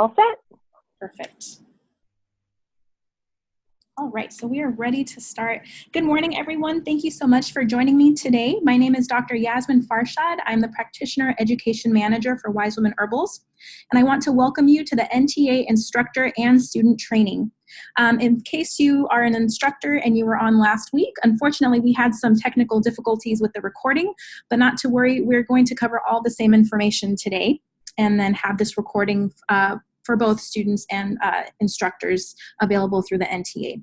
All set? Perfect. All right, so we are ready to start. Good morning, everyone. Thank you so much for joining me today. My name is Dr. Yasmin Farshad. I'm the Practitioner Education Manager for Wise Woman Herbals, and I want to welcome you to the NTA Instructor and Student Training. In case you are an instructor and you were on last week, unfortunately, we had some technical difficulties with the recording, but not to worry, we're going to cover all the same information today and then have this recording for both students and instructors available through the NTA.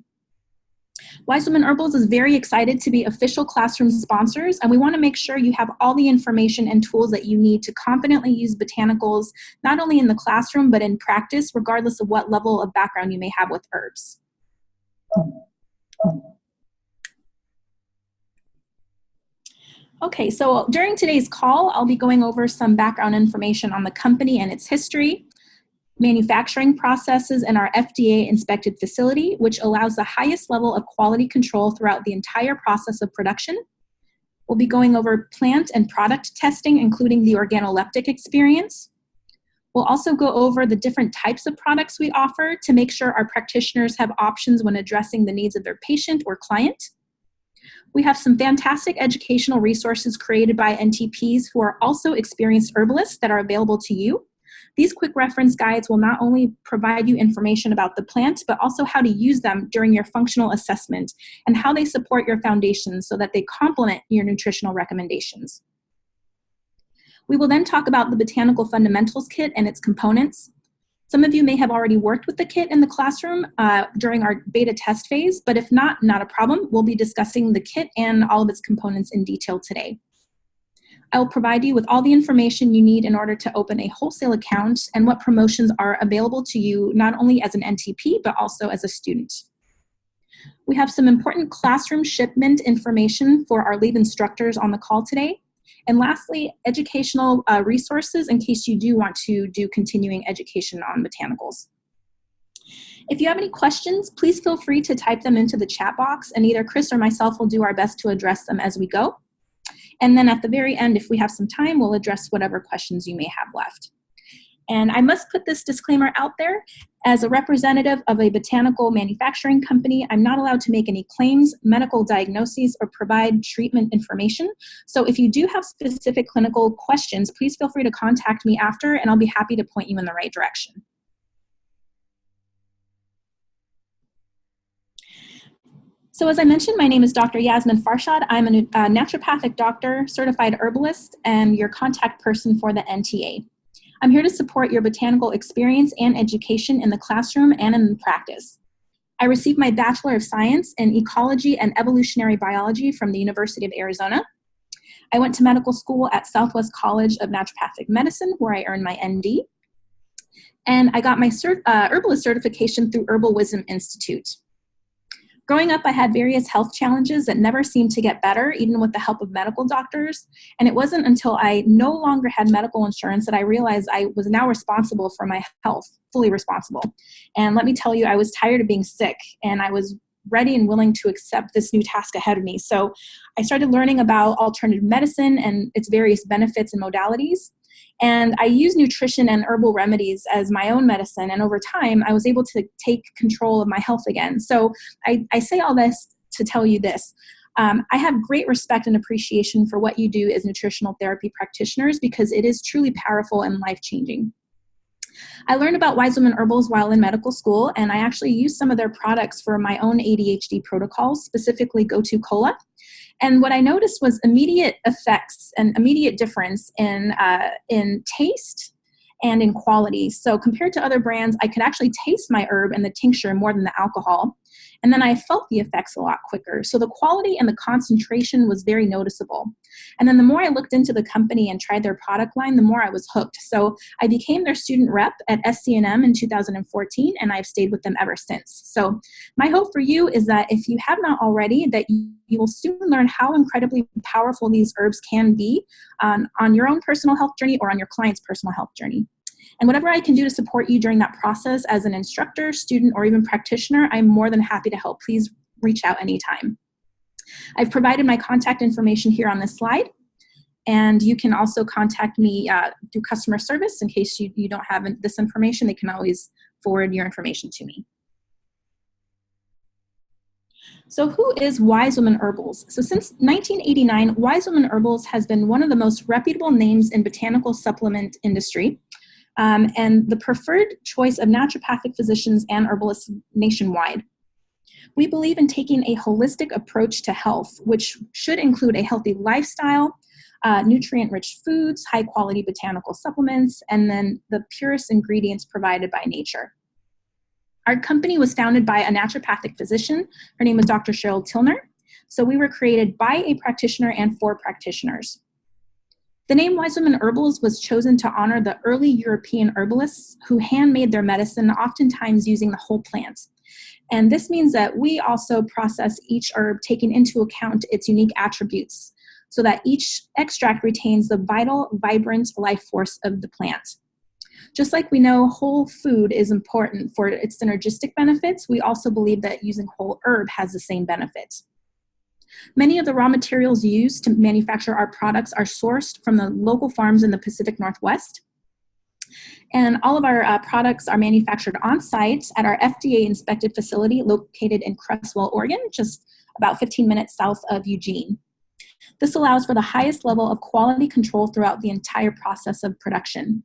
Wise Woman Herbals is very excited to be official classroom sponsors, and we want to make sure you have all the information and tools that you need to confidently use botanicals, not only in the classroom, but in practice, regardless of what level of background you may have with herbs. Okay, so during today's call, I'll be going over some background information on the company and its history, manufacturing processes in our FDA-inspected facility, which allows the highest level of quality control throughout the entire process of production. We'll be going over plant and product testing, including the organoleptic experience. We'll also go over the different types of products we offer to make sure our practitioners have options when addressing the needs of their patient or client. We have some fantastic educational resources created by NTPs who are also experienced herbalists that are available to you. These quick reference guides will not only provide you information about the plant, but also how to use them during your functional assessment and how they support your foundation so that they complement your nutritional recommendations. We will then talk about the Botanical Fundamentals Kit and its components. Some of you may have already worked with the kit in the classroom during our beta test phase, but if not, not a problem. We'll be discussing the kit and all of its components in detail today. I will provide you with all the information you need in order to open a wholesale account and what promotions are available to you, not only as an NTP, but also as a student. We have some important classroom shipment information for our lead instructors on the call today. And lastly, educational resources in case you do want to do continuing education on botanicals. If you have any questions, please feel free to type them into the chat box, and either Chris or myself will do our best to address them as we go. And then at the very end, if we have some time, we'll address whatever questions you may have left. And I must put this disclaimer out there. As a representative of a botanical manufacturing company, I'm not allowed to make any claims, medical diagnoses, or provide treatment information. So if you do have specific clinical questions, please feel free to contact me after, and I'll be happy to point you in the right direction. So as I mentioned, my name is Dr. Yasmin Farshad. I'm a naturopathic doctor, certified herbalist, and your contact person for the NTA. I'm here to support your botanical experience and education in the classroom and in practice. I received my Bachelor of Science in Ecology and Evolutionary Biology from the University of Arizona. I went to medical school at Southwest College of Naturopathic Medicine, where I earned my ND. And I got my herbalist certification through Herbal Wisdom Institute. Growing up, I had various health challenges that never seemed to get better, even with the help of medical doctors. And it wasn't until I no longer had medical insurance that I realized I was now responsible for my health, fully responsible. And let me tell you, I was tired of being sick, and I was ready and willing to accept this new task ahead of me. So I started learning about alternative medicine and its various benefits and modalities. And I use nutrition and herbal remedies as my own medicine. And over time, I was able to take control of my health again. So I say all this to tell you this. I have great respect and appreciation for what you do as nutritional therapy practitioners, because it is truly powerful and life-changing. I learned about Wise Woman Herbals while in medical school, and I actually used some of their products for my own ADHD protocols, specifically Go-To Cola. And what I noticed was immediate effects and immediate difference in taste and in quality. So compared to other brands, I could actually taste my herb and the tincture more than the alcohol. And then I felt the effects a lot quicker. So the quality and the concentration was very noticeable. And then the more I looked into the company and tried their product line, the more I was hooked. So I became their student rep at SCNM in 2014, and I've stayed with them ever since. So my hope for you is that if you have not already, that you will soon learn how incredibly powerful these herbs can be on your own personal health journey or on your client's personal health journey. And whatever I can do to support you during that process as an instructor, student, or even practitioner, I'm more than happy to help. Please reach out anytime. I've provided my contact information here on this slide. And you can also contact me through customer service in case you don't have this information. They can always forward your information to me. So who is Wise Woman Herbals? So since 1989, Wise Woman Herbals has been one of the most reputable names in botanical supplement industry, and the preferred choice of naturopathic physicians and herbalists nationwide. We believe in taking a holistic approach to health, which should include a healthy lifestyle, nutrient-rich foods, high-quality botanical supplements, and then the purest ingredients provided by nature. Our company was founded by a naturopathic physician. Her name was Dr. Cheryl Tilner. So we were created by a practitioner and for practitioners. The name Wise Woman Herbals was chosen to honor the early European herbalists who handmade their medicine, oftentimes using the whole plant. And this means that we also process each herb taking into account its unique attributes so that each extract retains the vital, vibrant life force of the plant. Just like we know whole food is important for its synergistic benefits, we also believe that using whole herb has the same benefit. Many of the raw materials used to manufacture our products are sourced from the local farms in the Pacific Northwest. And all of our products are manufactured on site at our FDA-inspected facility located in Cresswell, Oregon, just about 15 minutes south of Eugene. This allows for the highest level of quality control throughout the entire process of production.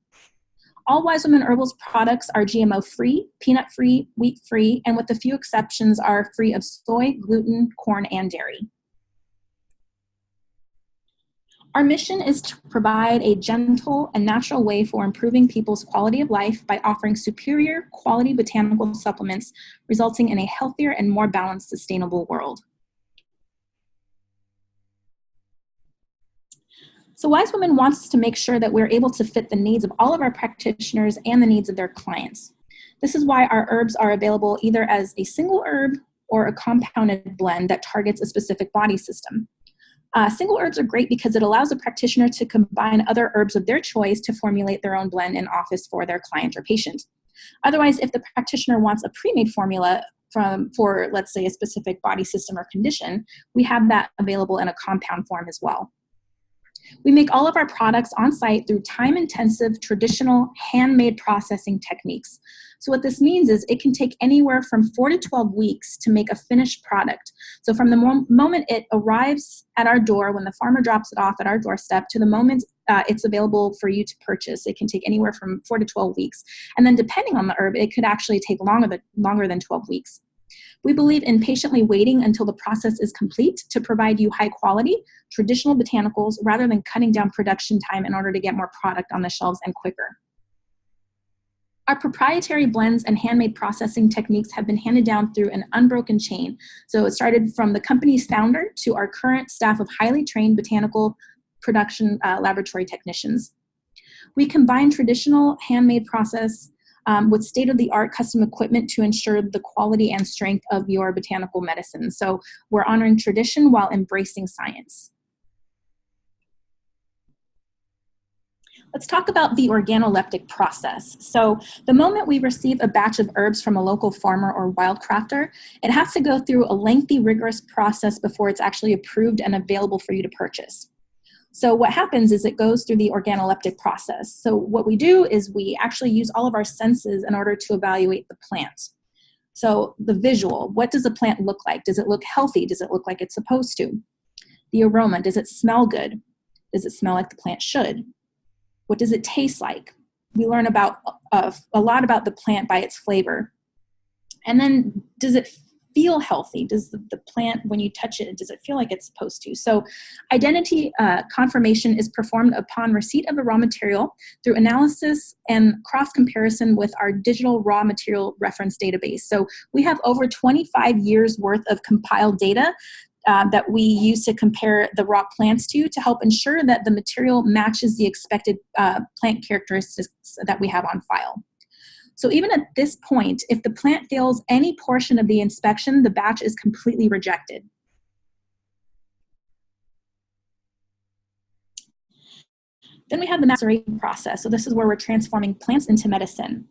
All Wise Woman Herbals products are GMO-free, peanut-free, wheat-free, and with a few exceptions are free of soy, gluten, corn, and dairy. Our mission is to provide a gentle and natural way for improving people's quality of life by offering superior quality botanical supplements, resulting in a healthier and more balanced, sustainable world. So Wise Woman wants to make sure that we're able to fit the needs of all of our practitioners and the needs of their clients. This is why our herbs are available either as a single herb or a compounded blend that targets a specific body system. Single herbs are great because it allows a practitioner to combine other herbs of their choice to formulate their own blend in office for their client or patient. Otherwise, if the practitioner wants a pre-made formula for, let's say, a specific body system or condition, we have that available in a compound form as well. We make all of our products on site through time-intensive, traditional, handmade processing techniques. So what this means is it can take anywhere from 4 to 12 weeks to make a finished product. So from the moment it arrives at our door, when the farmer drops it off at our doorstep, to the moment it's available for you to purchase, it can take anywhere from 4 to 12 weeks. And then depending on the herb, it could actually take longer than 12 weeks. We believe in patiently waiting until the process is complete to provide you high quality, traditional botanicals rather than cutting down production time in order to get more product on the shelves and quicker. Our proprietary blends and handmade processing techniques have been handed down through an unbroken chain. So it started from the company's founder to our current staff of highly trained botanical production laboratory technicians. We combine traditional handmade process with state-of-the-art custom equipment to ensure the quality and strength of your botanical medicine. So we're honoring tradition while embracing science. Let's talk about the organoleptic process. So the moment we receive a batch of herbs from a local farmer or wildcrafter, it has to go through a lengthy, rigorous process before it's actually approved and available for you to purchase. So what happens is it goes through the organoleptic process. So what we do is we actually use all of our senses in order to evaluate the plant. So the visual, what does the plant look like? Does it look healthy? Does it look like it's supposed to? The aroma, does it smell good? Does it smell like the plant should? What does it taste like? We learn about a lot about the plant by its flavor. And then does it feel healthy? Does the plant, when you touch it, does it feel like it's supposed to? So identity confirmation is performed upon receipt of a raw material through analysis and cross-comparison with our digital raw material reference database. So we have over 25 years worth of compiled data that we use to compare the raw plants to help ensure that the material matches the expected plant characteristics that we have on file. So even at this point, if the plant fails any portion of the inspection, the batch is completely rejected. Then we have the maceration process. So this is where we're transforming plants into medicine.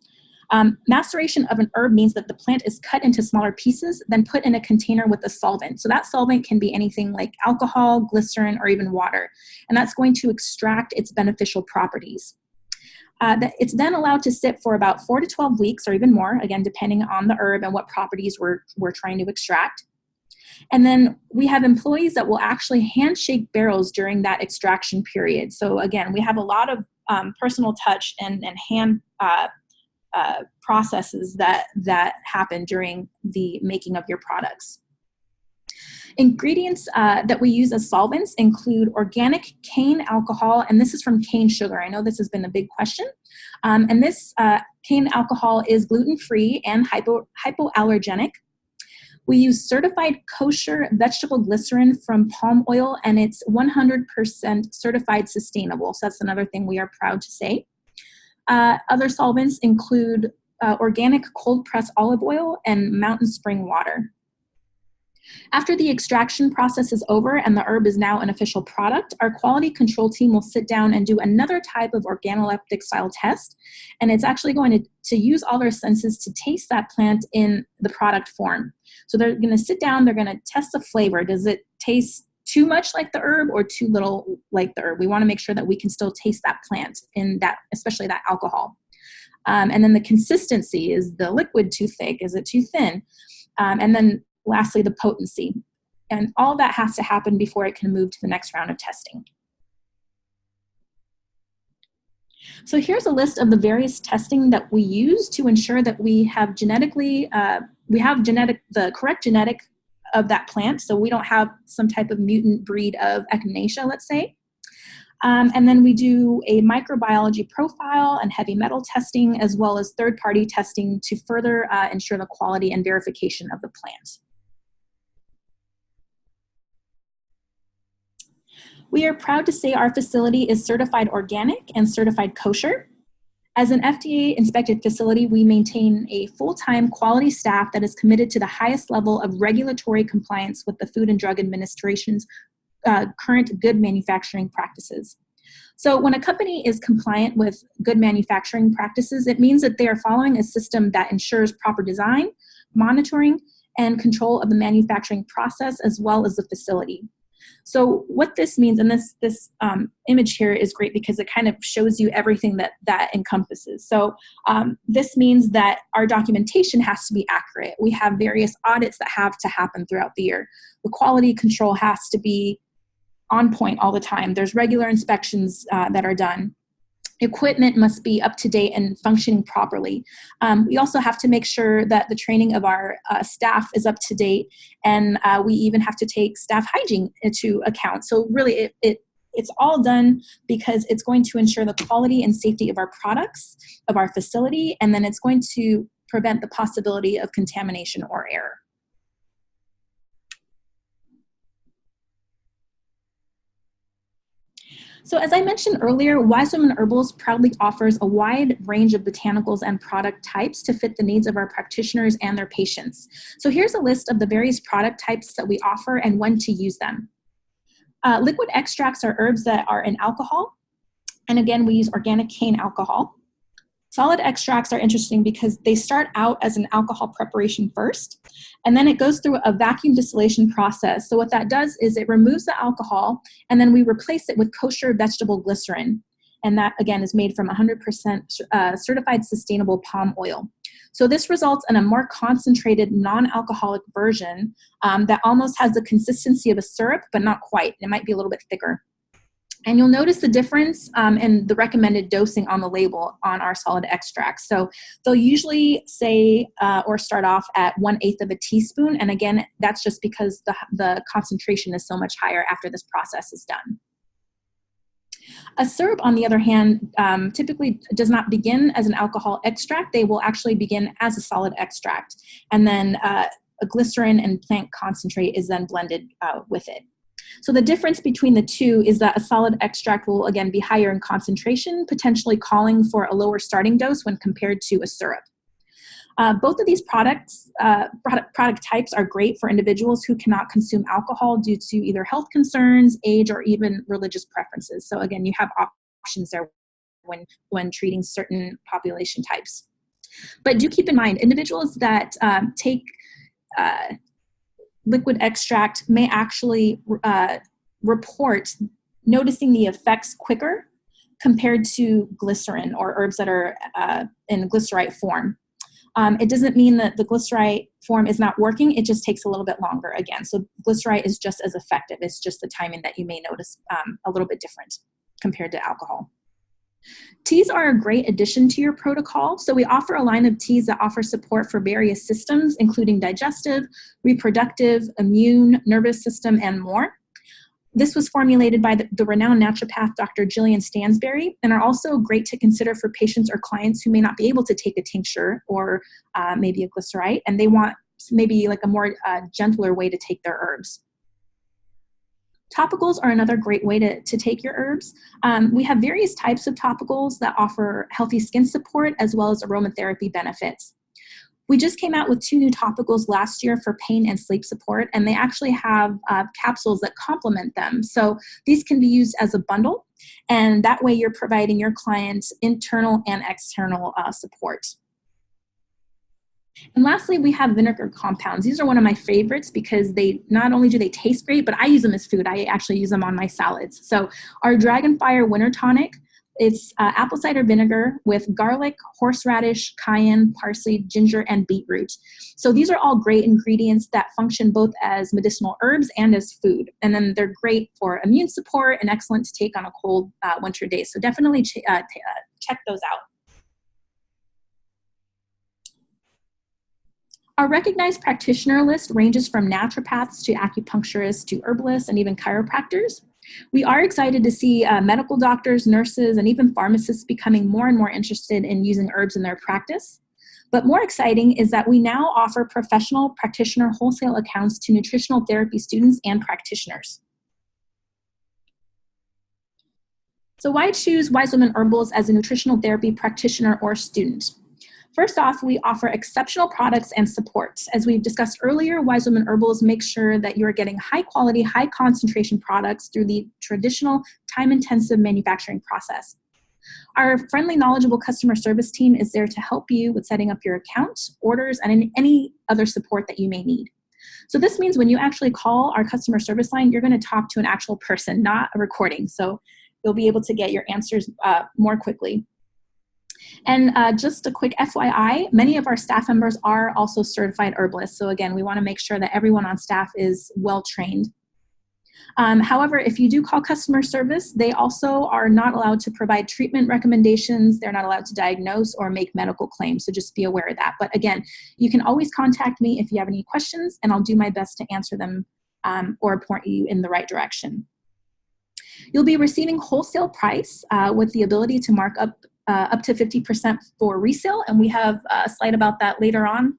Maceration of an herb means that the plant is cut into smaller pieces, then put in a container with a solvent. So that solvent can be anything like alcohol, glycerin, or even water, and that's going to extract its beneficial properties. It's then allowed to sit for about 4 to 12 weeks or even more, again, depending on the herb and what properties we're trying to extract. And then we have employees that will actually handshake barrels during that extraction period. So again, we have a lot of personal touch and hand processes that happen during the making of your products. Ingredients that we use as solvents include organic cane alcohol, and this is from cane sugar. I know this has been a big question. And this cane alcohol is gluten-free and hypoallergenic. We use certified kosher vegetable glycerin from palm oil, and it's 100% certified sustainable. So that's another thing we are proud to say. Other solvents include organic cold-pressed olive oil and mountain spring water. After the extraction process is over and the herb is now an official product, our quality control team will sit down and do another type of organoleptic style test. And it's actually going to use all their senses to taste that plant in the product form. So they're going to sit down, they're going to test the flavor. Does it taste too much like the herb or too little like the herb? We want to make sure that we can still taste that plant in that, especially that alcohol. And then the consistency, is the liquid too thick? Is it too thin? And then lastly, the potency. And all that has to happen before it can move to the next round of testing. So here's a list of the various testing that we use to ensure that we have the correct genetic of that plant, so we don't have some type of mutant breed of echinacea, let's say. And then we do a microbiology profile and heavy metal testing, as well as third-party testing to further ensure the quality and verification of the plant. We are proud to say our facility is certified organic and certified kosher. As an FDA-inspected facility, we maintain a full-time quality staff that is committed to the highest level of regulatory compliance with the Food and Drug Administration's current good manufacturing practices. So when a company is compliant with good manufacturing practices, it means that they are following a system that ensures proper design, monitoring, and control of the manufacturing process as well as the facility. So what this means, and this image here is great because it kind of shows you everything that encompasses. So this means that our documentation has to be accurate. We have various audits that have to happen throughout the year. The quality control has to be on point all the time. There's regular inspections that are done. Equipment must be up to date and functioning properly. We also have to make sure that the training of our staff is up to date, and we even have to take staff hygiene into account. So really it's all done because it's going to ensure the quality and safety of our products, of our facility, and then it's going to prevent the possibility of contamination or error. So as I mentioned earlier, Wise Woman Herbals proudly offers a wide range of botanicals and product types to fit the needs of our practitioners and their patients. So here's a list of the various product types that we offer and when to use them. Liquid extracts are herbs that are in alcohol. And again, we use organic cane alcohol. Solid extracts are interesting because they start out as an alcohol preparation first, and then it goes through a vacuum distillation process. So what that does is it removes the alcohol, and then we replace it with kosher vegetable glycerin. And that, again, is made from 100% certified sustainable palm oil. So this results in a more concentrated, non-alcoholic version that almost has the consistency of a syrup, but not quite. It might be a little bit thicker. And you'll notice the difference in the recommended dosing on the label on our solid extracts. So they'll usually say or start off at 1/8 of a teaspoon. And again, that's just because the concentration is so much higher after this process is done. A syrup, on the other hand, typically does not begin as an alcohol extract. They will actually begin as a solid extract. And then a glycerin and plant concentrate is then blended with it. So the difference between the two is that a solid extract will, again, be higher in concentration, potentially calling for a lower starting dose when compared to a syrup. Both of these product types are great for individuals who cannot consume alcohol due to either health concerns, age, or even religious preferences. So again, you have options there when treating certain population types. But do keep in mind, individuals that take liquid extract may actually report noticing the effects quicker compared to glycerin or herbs that are in glycerite form. It doesn't mean that the glycerite form is not working, it just takes a little bit longer again. So glycerite is just as effective, it's just the timing that you may notice a little bit different compared to alcohol. Teas are a great addition to your protocol. So we offer a line of teas that offer support for various systems, including digestive, reproductive, immune, nervous system, and more. This was formulated by the renowned naturopath, Dr. Jillian Stansberry, and are also great to consider for patients or clients who may not be able to take a tincture or maybe a glycerite, and they want maybe like a more gentler way to take their herbs. Topicals are another great way to take your herbs. We have various types of topicals that offer healthy skin support as well as aromatherapy benefits. We just came out with 2 new topicals last year for pain and sleep support, and they actually have capsules that complement them. So these can be used as a bundle, and that way you're providing your clients internal and external support. And lastly, we have vinegar compounds. These are one of my favorites because they not only do they taste great, but I use them as food. I actually use them on my salads. So our Dragonfire Winter Tonic, it's apple cider vinegar with garlic, horseradish, cayenne, parsley, ginger, and beetroot. So these are all great ingredients that function both as medicinal herbs and as food. And then they're great for immune support and excellent to take on a cold winter day. So definitely check those out. Our recognized practitioner list ranges from naturopaths to acupuncturists to herbalists and even chiropractors. We are excited to see medical doctors, nurses, and even pharmacists becoming more and more interested in using herbs in their practice. But more exciting is that we now offer professional practitioner wholesale accounts to nutritional therapy students and practitioners. So why choose Wise Woman Herbals as a nutritional therapy practitioner or student? First off, we offer exceptional products and supports. As we've discussed earlier, Wise Woman Herbals makes sure that you're getting high quality, high concentration products through the traditional time-intensive manufacturing process. Our friendly, knowledgeable customer service team is there to help you with setting up your account, orders, and any other support that you may need. So this means when you actually call our customer service line, you're going to talk to an actual person, not a recording. So you'll be able to get your answers more quickly. And just a quick FYI, many of our staff members are also certified herbalists. So again, we want to make sure that everyone on staff is well trained. However, if you do call customer service, they also are not allowed to provide treatment recommendations. They're not allowed to diagnose or make medical claims. So just be aware of that. But again, you can always contact me if you have any questions, and I'll do my best to answer them or point you in the right direction. You'll be receiving wholesale price with the ability to mark up to 50% for resale, and we have a slide about that later on,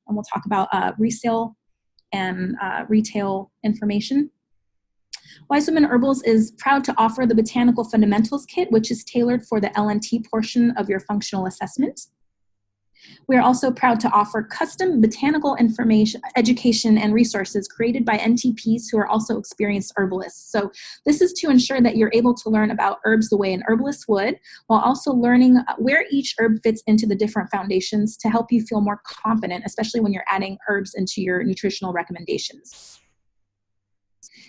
and we'll talk about resale and retail information. Wise Woman Herbals is proud to offer the Botanical Fundamentals Kit, which is tailored for the L&T portion of your functional assessment. We are also proud to offer custom botanical information, education, and resources created by NTPs who are also experienced herbalists. So this is to ensure that you're able to learn about herbs the way an herbalist would, while also learning where each herb fits into the different foundations to help you feel more confident, especially when you're adding herbs into your nutritional recommendations.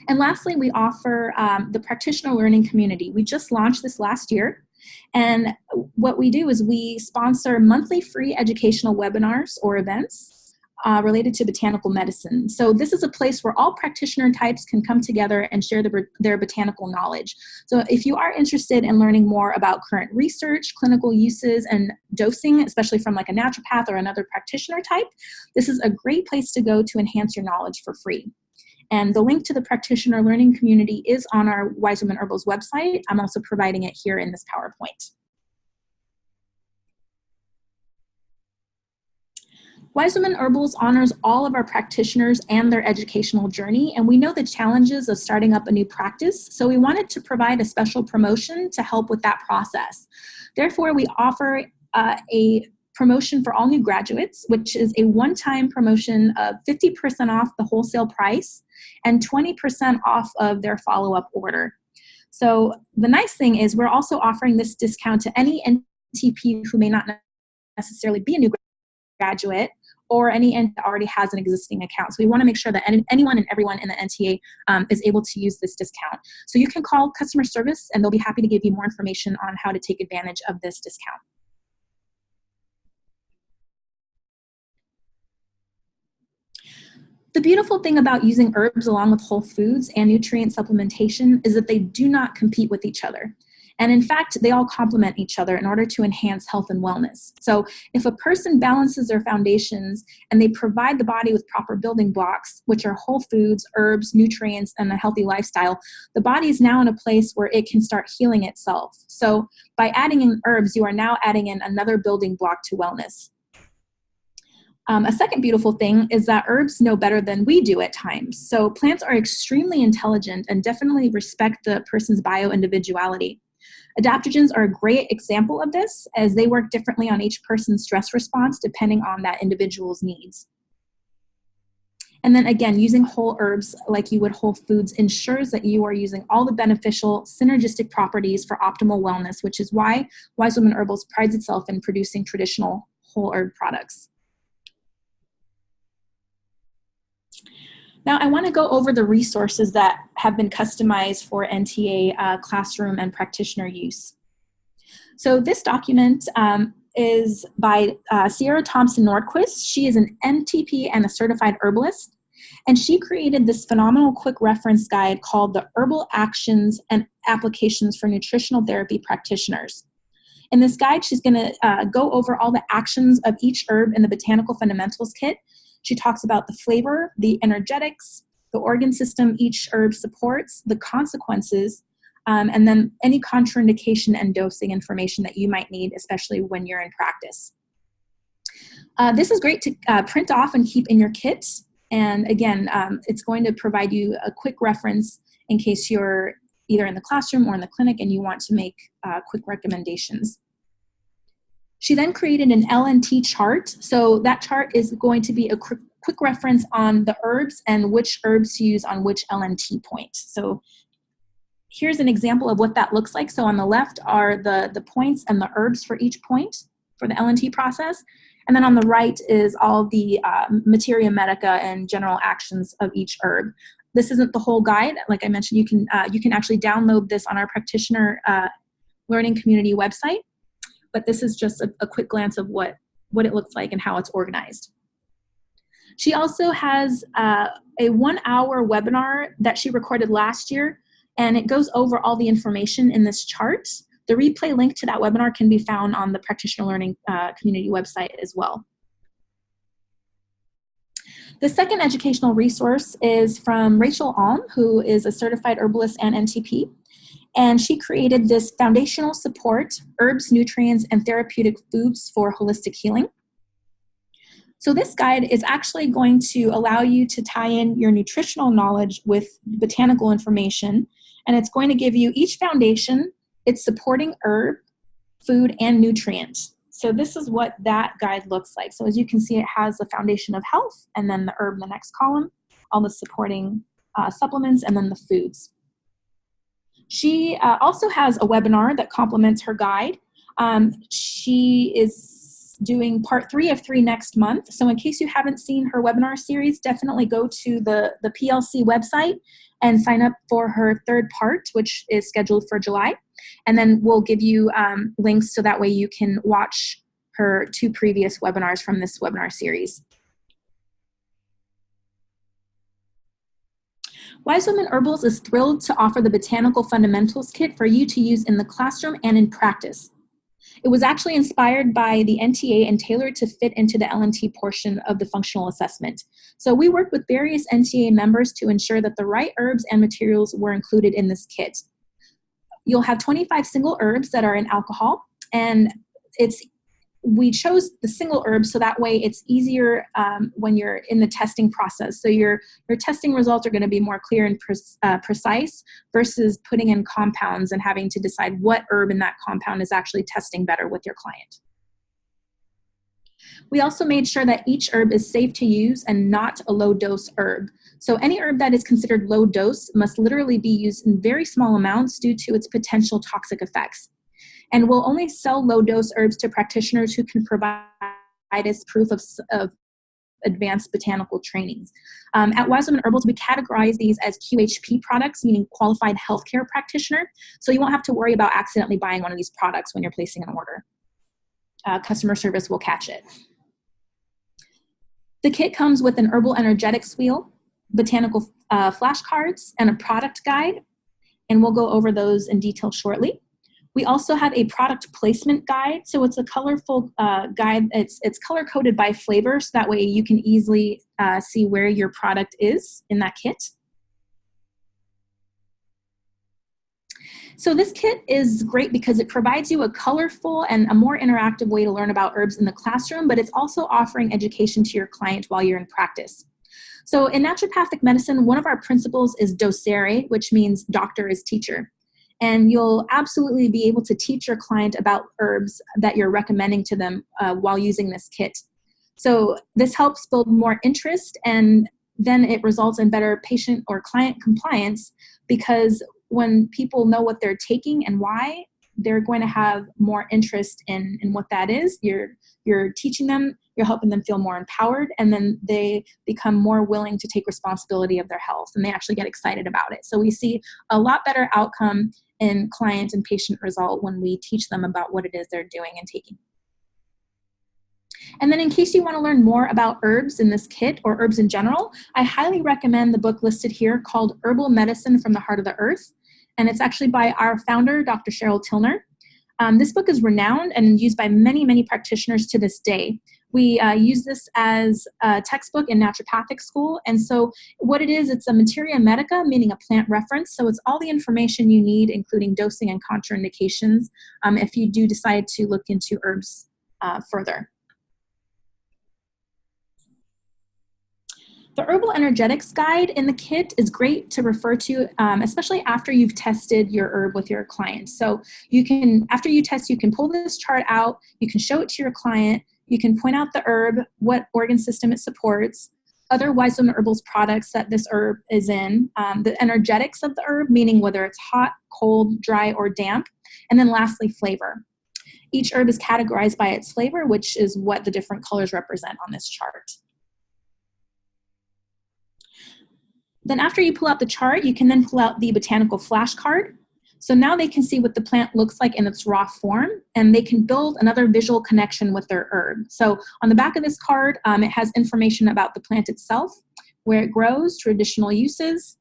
And lastly, we offer the practitioner learning community. We just launched this last year. And what we do is we sponsor monthly free educational webinars or events related to botanical medicine. So this is a place where all practitioner types can come together and share their botanical knowledge. So if you are interested in learning more about current research, clinical uses, and dosing, especially from like a naturopath or another practitioner type, this is a great place to go to enhance your knowledge for free. And the link to the practitioner learning community is on our Wise Woman Herbals website. I'm also providing it here in this PowerPoint. Wise Woman Herbals honors all of our practitioners and their educational journey, and we know the challenges of starting up a new practice, so we wanted to provide a special promotion to help with that process. Therefore, we offer a promotion for all new graduates, which is a one-time promotion of 50% off the wholesale price and 20% off of their follow-up order. So the nice thing is we're also offering this discount to any NTP who may not necessarily be a new graduate or any NTA that already has an existing account. So we want to make sure that anyone and everyone in the NTA is able to use this discount. So you can call customer service and they'll be happy to give you more information on how to take advantage of this discount. The beautiful thing about using herbs along with whole foods and nutrient supplementation is that they do not compete with each other. And in fact, they all complement each other in order to enhance health and wellness. So if a person balances their foundations and they provide the body with proper building blocks, which are whole foods, herbs, nutrients, and a healthy lifestyle, the body is now in a place where it can start healing itself. So by adding in herbs, you are now adding in another building block to wellness. A second beautiful thing is that herbs know better than we do at times. So plants are extremely intelligent and definitely respect the person's bio-individuality. Adaptogens are a great example of this, as they work differently on each person's stress response depending on that individual's needs. And then again, using whole herbs like you would whole foods ensures that you are using all the beneficial synergistic properties for optimal wellness, which is why Wise Woman Herbals prides itself in producing traditional whole herb products. Now, I want to go over the resources that have been customized for NTA classroom and practitioner use. So this document is by Sierra Thompson Nordquist. She is an NTP and a certified herbalist, and she created this phenomenal quick reference guide called the Herbal Actions and Applications for Nutritional Therapy Practitioners. In this guide, she's going to go over all the actions of each herb in the Botanical Fundamentals Kit. She talks about the flavor, the energetics, the organ system each herb supports, the consequences, and then any contraindication and dosing information that you might need, especially when you're in practice. This is great to print off and keep in your kit. And again, it's going to provide you a quick reference in case you're either in the classroom or in the clinic and you want to make quick recommendations. She then created an LNT chart. So that chart is going to be a quick reference on the herbs and which herbs to use on which LNT point. So here's an example of what that looks like. So on the left are the points and the herbs for each point for the LNT process. And then on the right is all the materia medica and general actions of each herb. This isn't the whole guide. Like I mentioned, you can actually download this on our practitioner learning community website. But this is just a quick glance of what it looks like and how it's organized. She also has a 1-hour webinar that she recorded last year, and it goes over all the information in this chart. The replay link to that webinar can be found on the practitioner learning community website as well. The second educational resource is from Rachel Alm, who is a certified herbalist and NTP. And she created this foundational support, herbs, nutrients, and therapeutic foods for holistic healing. So this guide is actually going to allow you to tie in your nutritional knowledge with botanical information. And it's going to give you each foundation, its supporting herb, food, and nutrient. So this is what that guide looks like. So as you can see, it has the foundation of health, and then the herb in the next column, all the supporting supplements, and then the foods. She also has a webinar that complements her guide. She is doing part 3 of 3 next month. So in case you haven't seen her webinar series, definitely go to the PLC website and sign up for her 3rd part, which is scheduled for July. And then we'll give you links so that way you can watch her 2 previous webinars from this webinar series. Wise Woman Herbals is thrilled to offer the Botanical Fundamentals Kit for you to use in the classroom and in practice. It was actually inspired by the NTA and tailored to fit into the LNT portion of the functional assessment. So we worked with various NTA members to ensure that the right herbs and materials were included in this kit. You'll have 25 single herbs that are in alcohol, and we chose the single herbs so that way it's easier when you're in the testing process. So your testing results are going to be more clear and precise versus putting in compounds and having to decide what herb in that compound is actually testing better with your client. We also made sure that each herb is safe to use and not a low dose herb. So any herb that is considered low dose must literally be used in very small amounts due to its potential toxic effects. And we'll only sell low-dose herbs to practitioners who can provide us proof of advanced botanical trainings. At Wise Woman Herbals, we categorize these as QHP products, meaning qualified healthcare practitioner. So you won't have to worry about accidentally buying one of these products when you're placing an order. Customer service will catch it. The kit comes with an herbal energetics wheel, botanical flashcards, and a product guide, and we'll go over those in detail shortly. We also have a product placement guide. So it's a colorful guide. It's color-coded by flavor, so that way you can easily see where your product is in that kit. So this kit is great because it provides you a colorful and a more interactive way to learn about herbs in the classroom, but it's also offering education to your client while you're in practice. So in naturopathic medicine, one of our principles is docere, which means doctor is teacher. And you'll absolutely be able to teach your client about herbs that you're recommending to them while using this kit. So this helps build more interest, and then it results in better patient or client compliance, because when people know what they're taking and why, they're going to have more interest in what that is. You're teaching them, you're helping them feel more empowered, and then they become more willing to take responsibility of their health, and they actually get excited about it. So we see a lot better outcome in client and patient result when we teach them about what it is they're doing and taking. And then in case you want to learn more about herbs in this kit or herbs in general, I highly recommend the book listed here called Herbal Medicine from the Heart of the Earth. And it's actually by our founder, Dr. Cheryl Tilner. This book is renowned and used by many, many practitioners to this day. We use this as a textbook in naturopathic school. And so what it is, it's a materia medica, meaning a plant reference. So it's all the information you need, including dosing and contraindications, if you do decide to look into herbs further. The Herbal Energetics Guide in the kit is great to refer to, especially after you've tested your herb with your client. So you can, after you test, you can pull this chart out, you can show it to your client, you can point out the herb, what organ system it supports, other Wise Woman Herbals products that this herb is in, the energetics of the herb, meaning whether it's hot, cold, dry, or damp, and then lastly, flavor. Each herb is categorized by its flavor, which is what the different colors represent on this chart. Then after you pull out the chart, you can then pull out the Botanical Flashcard. So now they can see what the plant looks like in its raw form, and they can build another visual connection with their herb. So on the back of this card, it has information about the plant itself, where it grows, traditional uses.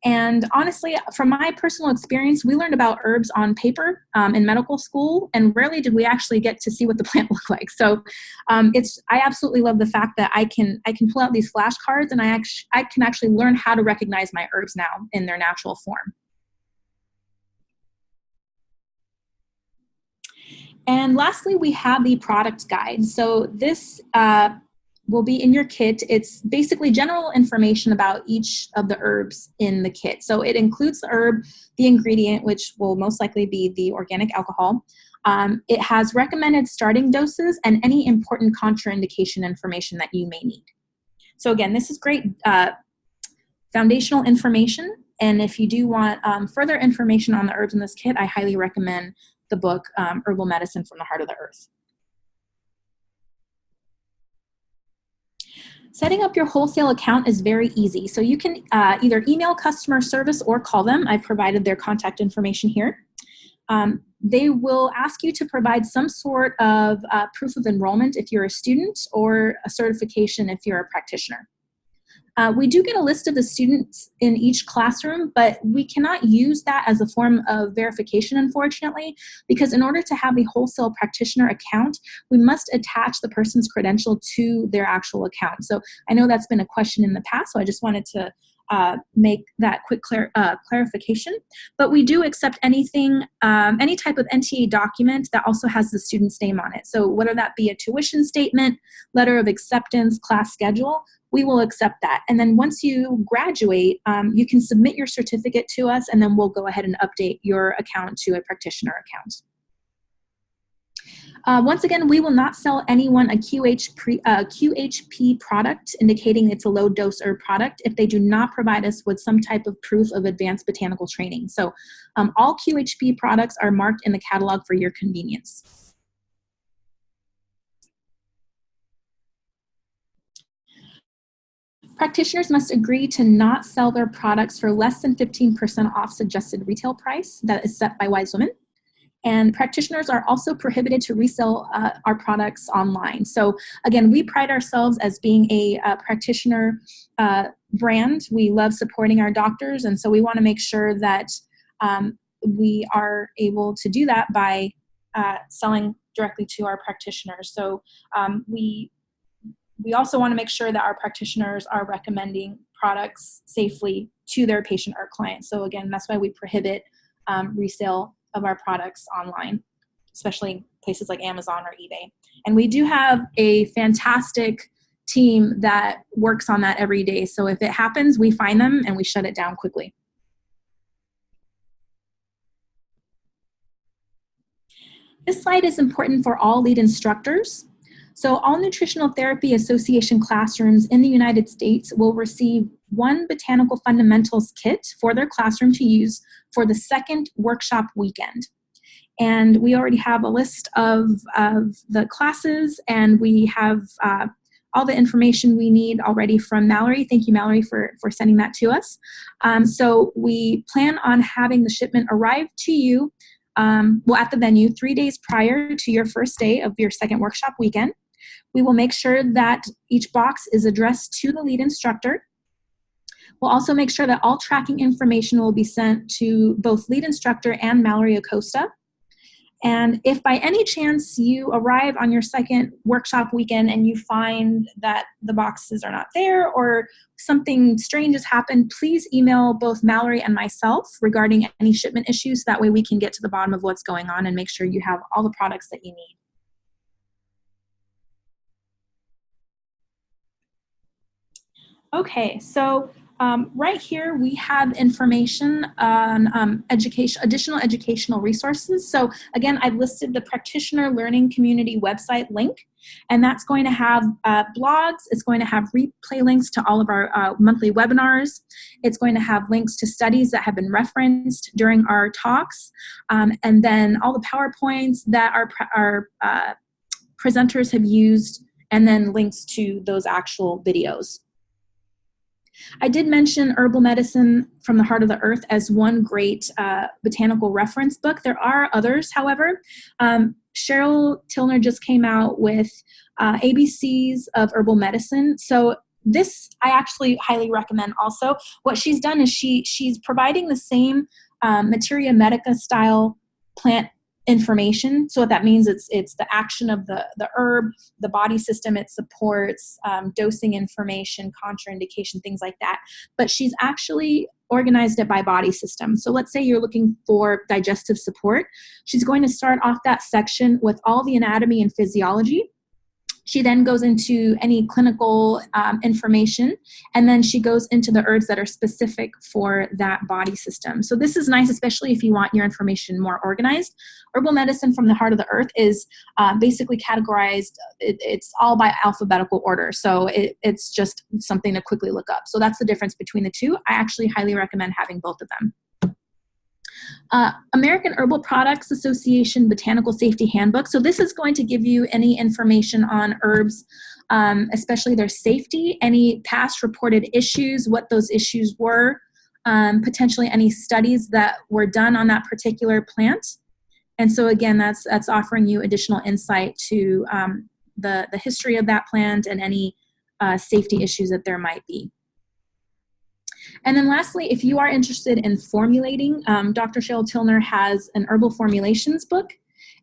And honestly, from my personal experience, we learned about herbs on paper in medical school, and rarely did we actually get to see what the plant looked like. So I absolutely love the fact that I can pull out these flashcards, and I can actually learn how to recognize my herbs now in their natural form. And lastly, we have the product guide. So this will be in your kit. It's basically general information about each of the herbs in the kit. So it includes the herb, the ingredient, which will most likely be the organic alcohol. It has recommended starting doses and any important contraindication information that you may need. So again, this is great foundational information. And if you do want further information on the herbs in this kit, I highly recommend the book, Herbal Medicine from the Heart of the Earth. Setting up your wholesale account is very easy. So you can either email customer service or call them. I've provided their contact information here. They will ask you to provide some sort of proof of enrollment if you're a student, or a certification if you're a practitioner. We do get a list of the students in each classroom, but we cannot use that as a form of verification, unfortunately, because in order to have a wholesale practitioner account, we must attach the person's credential to their actual account. So I know that's been a question in the past, so I just wanted to make that quick clarification. But we do accept anything, any type of NTA document that also has the student's name on it. So whether that be a tuition statement, letter of acceptance, class schedule, we will accept that. And then once you graduate, you can submit your certificate to us, and then we'll go ahead and update your account to a practitioner account. Once again, we will not sell anyone a QHP product indicating it's a low dose herb product if they do not provide us with some type of proof of advanced botanical training. So all QHP products are marked in the catalog for your convenience. Practitioners must agree to not sell their products for less than 15% off suggested retail price that is set by Wise Women. And practitioners are also prohibited to resell our products online. So again, we pride ourselves as being a practitioner brand. We love supporting our doctors, and so we want to make sure that we are able to do that by selling directly to our practitioners. So we also want to make sure that our practitioners are recommending products safely to their patient or client. So again, that's why we prohibit resale of our products online, especially places like Amazon or eBay. And we do have a fantastic team that works on that every day. So if it happens, we find them and we shut it down quickly. This slide is important for all lead instructors. So all Nutritional Therapy Association classrooms in the United States will receive one Botanical Fundamentals Kit for their classroom to use for the second workshop weekend. And we already have a list of the classes, and we have all the information we need already from Mallory. Thank you, Mallory, for sending that to us. So we plan on having the shipment arrive to you at the venue 3 days prior to your first day of your second workshop weekend. We will make sure that each box is addressed to the lead instructor. We'll also make sure that all tracking information will be sent to both lead instructor and Mallory Acosta. And if by any chance you arrive on your second workshop weekend and you find that the boxes are not there or something strange has happened, please email both Mallory and myself regarding any shipment issues. That way we can get to the bottom of what's going on and make sure you have all the products that you need. Okay, so right here we have information on additional educational resources. So again, I've listed the Practitioner Learning Community website link, and that's going to have blogs. It's going to have replay links to all of our monthly webinars. It's going to have links to studies that have been referenced during our talks, and then all the PowerPoints that our presenters have used, and then links to those actual videos. I did mention Herbal Medicine from the Heart of the Earth as one great botanical reference book. There are others, however. Cheryl Tilner just came out with ABCs of Herbal Medicine. So this I actually highly recommend also. What she's done is she's providing the same Materia Medica style plant information. So what that means, it's the action of the herb, the body system it supports, dosing information, contraindication, things like that. But she's actually organized it by body system. So let's say you're looking for digestive support. She's going to start off that section with all the anatomy and physiology. She then goes into any clinical information, and then she goes into the herbs that are specific for that body system. So this is nice, especially if you want your information more organized. Herbal Medicine from the Heart of the Earth is basically categorized, it's all by alphabetical order. So it's just something to quickly look up. So that's the difference between the two. I actually highly recommend having both of them. American Herbal Products Association Botanical Safety Handbook. So this is going to give you any information on herbs, especially their safety, any past reported issues, what those issues were, potentially any studies that were done on that particular plant. And so again, that's offering you additional insight to the history of that plant and any safety issues that there might be. And then lastly, if you are interested in formulating, Dr. Cheryl Tilner has an herbal formulations book.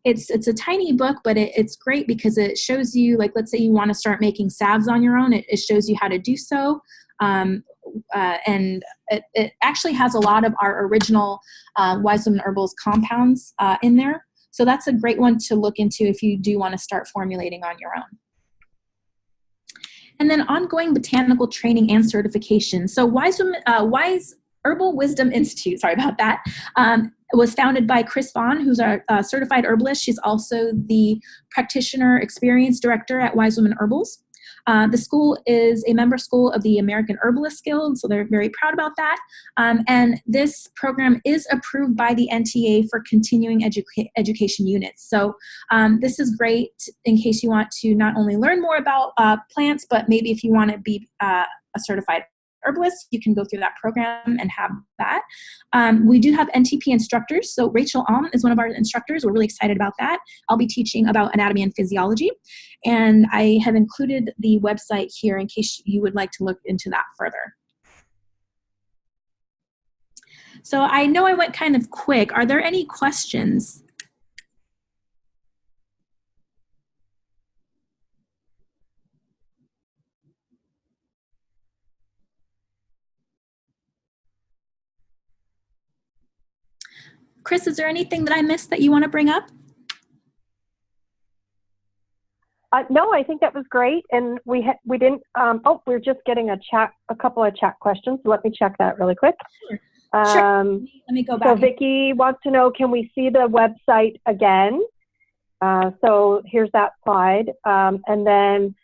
It's a tiny book, but it's great because it shows you, like, let's say you want to start making salves on your own. It shows you how to do so. And it actually has a lot of our original Wise Woman Herbals compounds in there. So that's a great one to look into if you do want to start formulating on your own. And then ongoing botanical training and certification. So Wise Herbal Wisdom Institute, sorry about that, was founded by Chris Vaughn, who's a certified herbalist. She's also the practitioner experience director at Wise Woman Herbals. The school is a member school of the American Herbalist Guild, so they're very proud about that. And this program is approved by the NTA for continuing education units. So this is great in case you want to not only learn more about plants, but maybe if you want to be a certified herbalist, you can go through that program and have that. We do have NTP instructors. So Rachel is one of our instructors. We're really excited about that. I'll be teaching about anatomy and physiology. And I have included the website here in case you would like to look into that further. So I know I went kind of quick. Are there any questions? Chris, is there anything that I missed that you want to bring up? No, I think that was great, and we didn't. We're just getting a couple of chat questions. Let me check that really quick. Sure. Sure. Let me go back. So Vicki wants to know, can we see the website again? So here's that slide, and then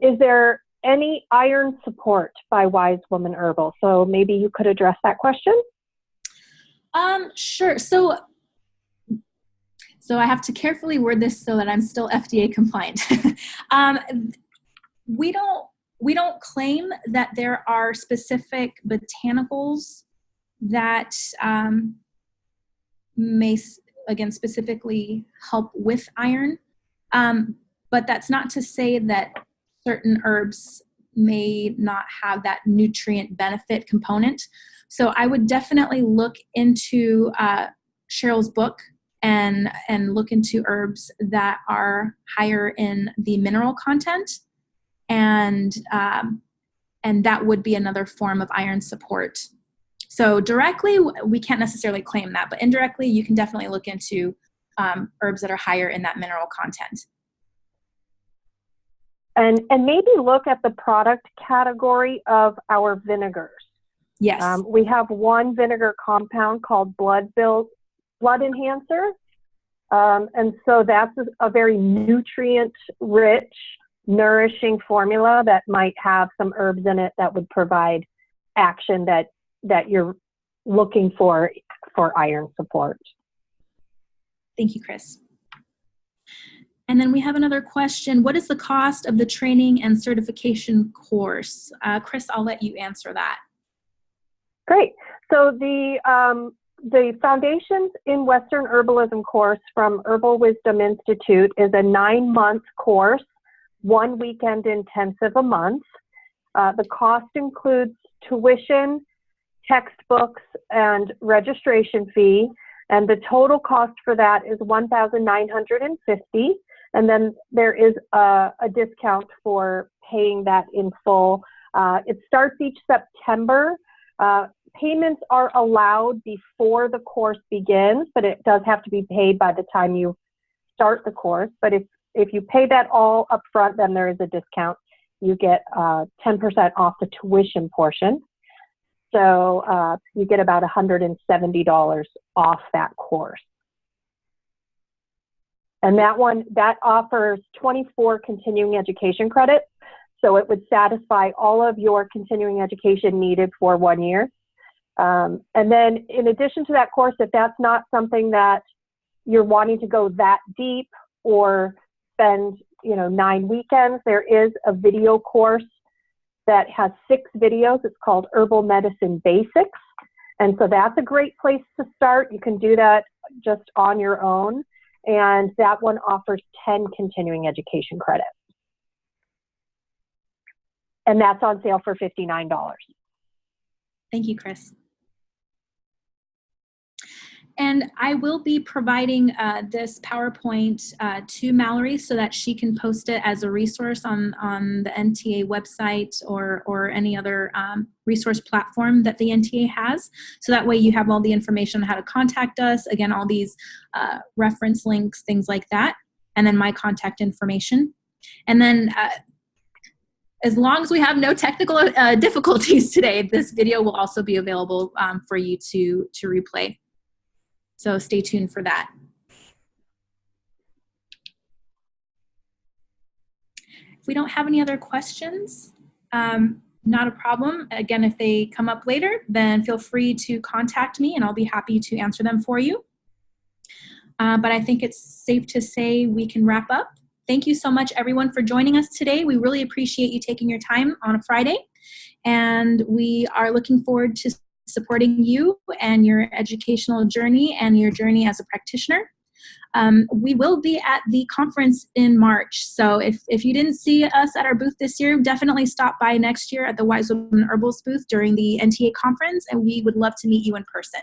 is there any iron support by Wise Woman Herbal? So maybe you could address that question. Sure. So I have to carefully word this so that I'm still FDA compliant. We don't claim that there are specific botanicals that may, again, specifically help with iron. But that's not to say that certain herbs may not have that nutrient benefit component. So I would definitely look into Cheryl's book and look into herbs that are higher in the mineral content, and that would be another form of iron support. So directly, we can't necessarily claim that, but indirectly, you can definitely look into herbs that are higher in that mineral content. And maybe look at the product category of our vinegars. Yes. We have one vinegar compound called blood enhancer. And so that's a very nutrient-rich, nourishing formula that might have some herbs in it that would provide action that you're looking for iron support. Thank you, Chris. And then we have another question. What is the cost of the training and certification course? Chris, I'll let you answer that. Great. So the Foundations in Western Herbalism course from Herbal Wisdom Institute is a 9-month course, 1 weekend intensive a month. The cost includes tuition, textbooks, and registration fee. And the total cost for that is $1,950. And then there is a discount for paying that in full. It starts each September. Payments are allowed before the course begins, but it does have to be paid by the time you start the course. But if you pay that all up front, then there is a discount. You get 10% off the tuition portion. So you get about $170 off that course. And that offers 24 continuing education credits. So it would satisfy all of your continuing education needed for 1 year. And then in addition to that course, if that's not something that you're wanting to go that deep or spend 9 weekends, there is a video course that has 6 videos. It's called Herbal Medicine Basics. And so that's a great place to start. You can do that just on your own. And that one offers 10 continuing education credits. And that's on sale for $59. Thank you, Chris. And I will be providing this PowerPoint to Mallory so that she can post it as a resource on the NTA website or any other resource platform that the NTA has. So that way you have all the information on how to contact us. Again, all these reference links, things like that. And then my contact information. And then as long as we have no technical difficulties today, this video will also be available for you to replay. So stay tuned for that. If we don't have any other questions, not a problem. Again, if they come up later, then feel free to contact me and I'll be happy to answer them for you. But I think it's safe to say we can wrap up. Thank you so much, everyone, for joining us today. We really appreciate you taking your time on a Friday, and we are looking forward to supporting you and your educational journey and your journey as a practitioner. We will be at the conference in March, so if you didn't see us at our booth this year, definitely stop by next year at the Wise Woman Herbals booth during the NTA conference, and we would love to meet you in person.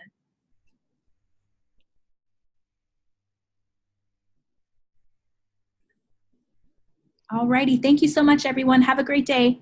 Alrighty, thank you so much, everyone. Have a great day.